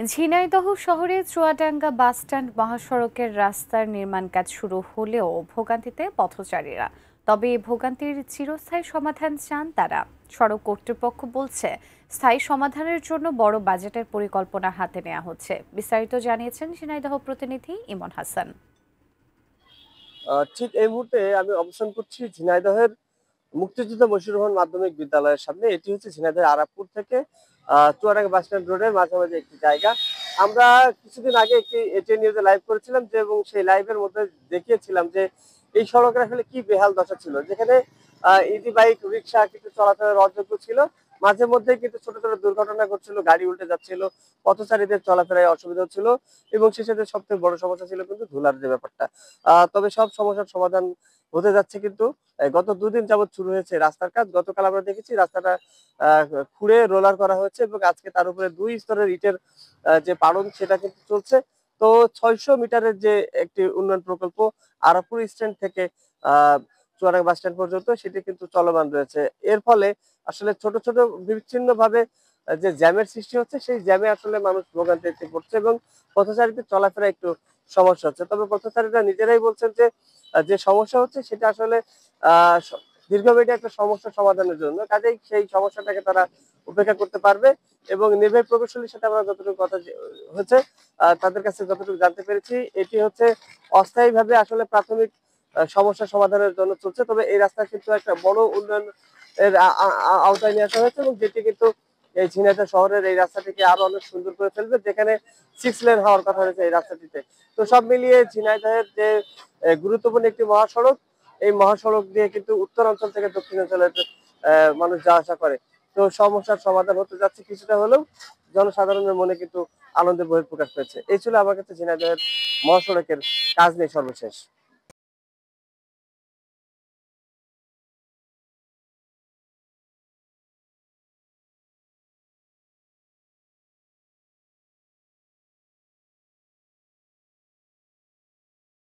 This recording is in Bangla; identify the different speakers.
Speaker 1: ঝিনাইদহ শহরে চুয়াডাঙ্গা বাসস্ট্যান্ড মহাসড়কের রাস্তার নির্মাণ কাজ শুরু হলেও ভোগান্তিতে পথচারীরা। তবে এই ভোগান্তির চিরস্থায়ী সমাধান চান তারা। সড়ক কর্তৃপক্ষ বলছে, স্থায়ী সমাধানের জন্য বড় বাজেটের পরিকল্পনা হাতে নেওয়া হচ্ছে। বিস্তারিত জানিয়েছেন ঝিনাইদহ প্রতিনিধি ইমন হাসান।
Speaker 2: ঠিক এই মুহূর্তে আমি অবস্থান করছি ঝিনাইদহের মুক্তিযোদ্ধা মশিউর রহমান মাধ্যমিক বিদ্যালয়ের সামনে। এটি হচ্ছে ঝিনাইদহের আরাপপুর থেকে চুয়াডাঙ্গা বাস স্ট্যান্ড রোডের মাঝামাঝি একটি জায়গা। আমরা কিছুদিন আগে একটি এটিএন নিউজে লাইভ করেছিলাম যে, এবং সেই লাইভের মধ্যে দেখিয়েছিলাম যে এই সড়কের আসলে কি বেহাল দশা ছিল, যেখানে ইজি বাইক রিক্সা কিন্তু চলাচলের অযোগ্য ছিল। মাঝে মধ্যে কিন্তু ছোট ছোট দুর্ঘটনা ঘটছিল, গাড়ি উল্টে যাচ্ছিল, পথচারীদের চলাফেরায় অসুবিধা হচ্ছিল, এবং সেই সাথে সবথেকে বড় সমস্যা ছিল কিন্তু ধুলার যে ব্যাপারটা। তবে সব সমস্যার সমাধান হতে যাচ্ছে কিন্তু গত দুদিন যাবত শুরু হয়েছে রাস্তার কাজ। গতকাল আমরা দেখেছি রাস্তাটা আহ, খুঁড়ে রোলার করা হয়েছে, এবং আজকে তার উপরে 2 স্তরের ইটের যে পাড়ন সেটা কিন্তু চলছে। তো 600 মিটারের যে একটি উন্নয়ন প্রকল্প আরাপুর স্ট্যান্ড থেকে আহ চুয়াডাঙ্গা বাস স্ট্যান্ড পর্যন্ত, সেটি কিন্তু চলমান রয়েছে। এর ফলে আসলে ছোট ছোট বিচ্ছিন্ন ভাবে যে জ্যামের সৃষ্টি হচ্ছে, সেই জ্যামে আসলে মানুষ ভোগান্তিতে পড়ছে, এবং পথচারীদের চলাফেরা একটু সমস্যা হচ্ছে। তবে পথচারীরা নিজেরাই বলছেন যে যে সমস্যা হচ্ছে সেটা আসলে আহ স- দীর্ঘমেয়াদী একটা সমস্যা সমাধানের জন্য, কাজেই সেই সমস্যাটাকে তারা উপেক্ষা করতে পারবে। এবং নির্বাহী প্রকৌশলীর সাথে আমরা যতটুকু কথা হয়েছে, তাদের কাছে যতটুকু জানতে পেরেছি, এটি হচ্ছে অস্থায়ীভাবে আসলে প্রাথমিক সমস্যা সমাধানের জন্য চলছে। তবে এই রাস্তা কিন্তু একটা বড় উন্নয়ন এর আওতায় নিয়ে আসা হয়েছে, এবং যেটি কিন্তু এই ঝিনাইদহ শহরের এই রাস্তাটিকে আরো অনেক সুন্দর করে ফেলবে, যেখানে 6 লেন হওয়ার কথা রয়েছে এই রাস্তাটিতে। তো সব মিলিয়ে ঝিনাইদহের যে গুরুত্বপূর্ণ একটি মহাসড়ক, এই মহাসড়ক দিয়ে কিন্তু উত্তর অঞ্চল থেকে দক্ষিণ অঞ্চলের মানুষ যাওয়া আসা করে। তো সমস্যার সমাধান হতে যাচ্ছে কিছুটা হলেও, জনসাধারণের মনে কিন্তু আনন্দের বহিঃপ্রকাশ পেয়েছে। এই ছিল আমার কাছে ঝিনাইদহের মহাসড়কের কাজ নিয়ে সর্বশেষ।